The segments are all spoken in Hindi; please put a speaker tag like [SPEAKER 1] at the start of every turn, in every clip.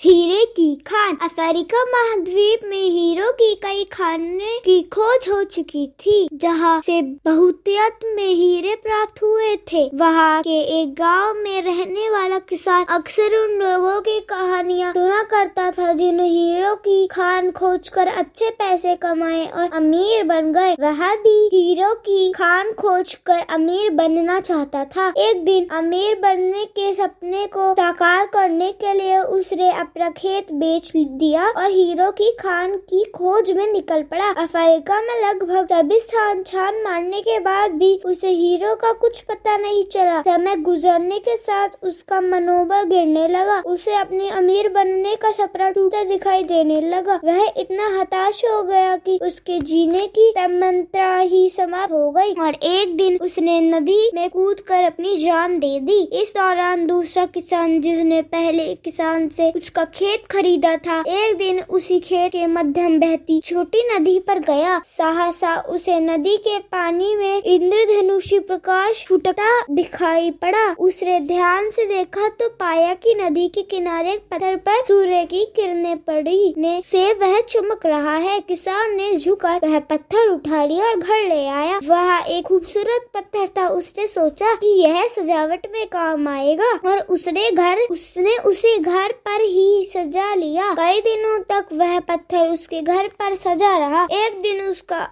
[SPEAKER 1] हीरे की खान। अफ्रीका महाद्वीप में हीरो की कई खानों की खोज हो चुकी थी, जहाँ से बहुतायत में हीरे प्राप्त हुए थे। वहाँ के एक गांव में रहने वाला किसान अक्सर उन लोगों की कहानियाँ सुना करता था जिन्हें हीरो की खान खोजकर अच्छे पैसे कमाए और अमीर बन गए। वह भी हीरो की खान खोजकर अमीर बनना चाहता था। एक दिन अमीर बनने के सपने को साकार करने के लिए उसने अपना खेत बेच दिया और हीरो की खान की खोज में निकल पड़ा। अफ्रीका में लगभग सभी स्थान छान मारने के बाद भी उसे हीरो का कुछ पता नहीं चला। समय गुजरने के साथ उसका मनोबल गिरने लगा। उसे अपने अमीर बनने का सपना टूटा दिखाई देने लगा। वह इतना हताश हो गया कि उसके जीने की तमन्ना ही समाप्त हो गई और एक दिन उसने नदी में कूदकर अपनी जान दे दी। इस दौरान दूसरा किसान, जिसने पहले किसान से उसका खेत खरीदा था, एक दिन उसी खेत के मध्यम बहती छोटी नदी पर गया। सहसा उसे नदी के पानी में इंद्रधनुषी प्रकाश फूटता दिखाई पड़ा। उसने ध्यान से देखा तो पाया कि नदी के किनारे एक पत्थर पर सूर्य की किरणें पड़ने से वह चमक रहा है। किसान ने झुककर वह पत्थर उठा लिया और घर ले आया। वह एक खूबसूरत पत्थर था। उसने सोचा कि यह सजावट में काम आएगा और उसने उसे घर पर ही सजा लिया। कई दिनों तक वह पत्थर उसके घर पर सजा रहा। एक दिन उसका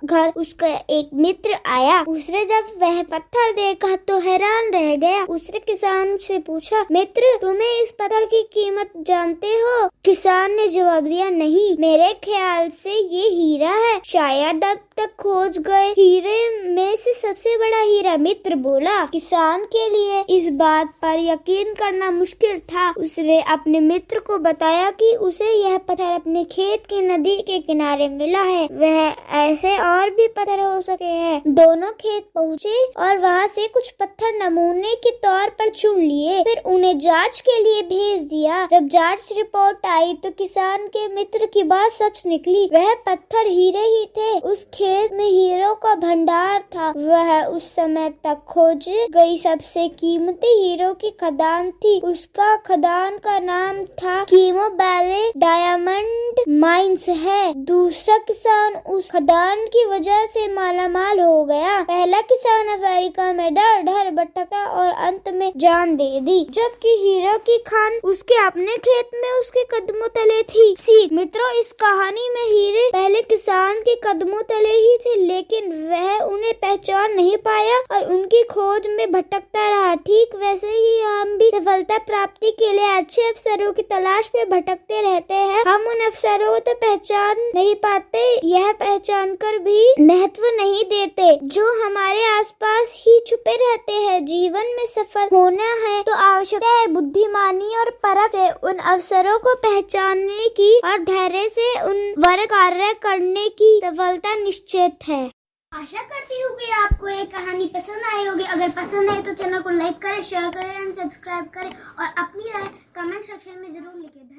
[SPEAKER 1] एक मित्र आया। उसने जब वह पत्थर देखा तो हैरान रह गया। उसने किसान से पूछा, मित्र, तुम्हें इस पत्थर की कीमत जानते हो? किसान ने जवाब दिया, नहीं, मेरे ख्याल से ये हीरा है, शायद अब तक खोज गए हीरे में से सबसे बड़ा हीरा। मित्र बोला। किसान के लिए इस बात पर यकीन करना मुश्किल था। उसने अपने मित्र को बताया कि उसे यह पत्थर अपने खेत की नदी के किनारे मिला है। वह ऐसे और भी पत्थर हो सके हैं। दोनों खेत पहुँचे और वहाँ से कुछ पत्थर नमूने के तौर पर चुन लिए, फिर उन्हें जांच के लिए भेज दिया। जब जांच रिपोर्ट आई तो किसान के मित्र की बात सच निकली। वह पत्थर हीरे ही थे। उस खेत में हीरो का भंडार था। वह उस समय तक खोजी गई सबसे कीमती हीरो की खदान थी। उसका खदान का नाम था कीमो वैली डायमंड माइंस है। दूसरा किसान उस खदान की वजह से मालामाल हो गया। पहला किसान अफ्रीका में दर दर भटका और अंत में जान दे दी, जबकि हीरो की खान उसके अपने खेत में उसके कदमों तले थी। सीख, मित्रों, इस कहानी में हीरे पहले किसान के कदमों तले ही थे, लेकिन वह उन्हें पहचान नहीं पाया और उनकी खोज में भटकता रहा। ठीक वैसे ही हम भी सफलता प्राप्ति के लिए अच्छे अवसरों की तलाश में भटकते रहते हैं। हम उन अवसरों को तो पहचान नहीं पाते, यह पहचान कर भी महत्व नहीं देते जो हमारे आसपास ही छुपे रहते हैं। जीवन में सफल होना है तो आवश्यकता है बुद्धिमानी और परख से उन अवसरों को पहचानने की और धैर्य से उन पर कार्य करने की सफलता निश्चित है। आशा करती हूँ कि आपको ये कहानी पसंद आई होगी। अगर पसंद आए तो चैनल को लाइक करें, शेयर करें एंड सब्सक्राइब करें और अपनी राय कमेंट सेक्शन में जरूर लिखें।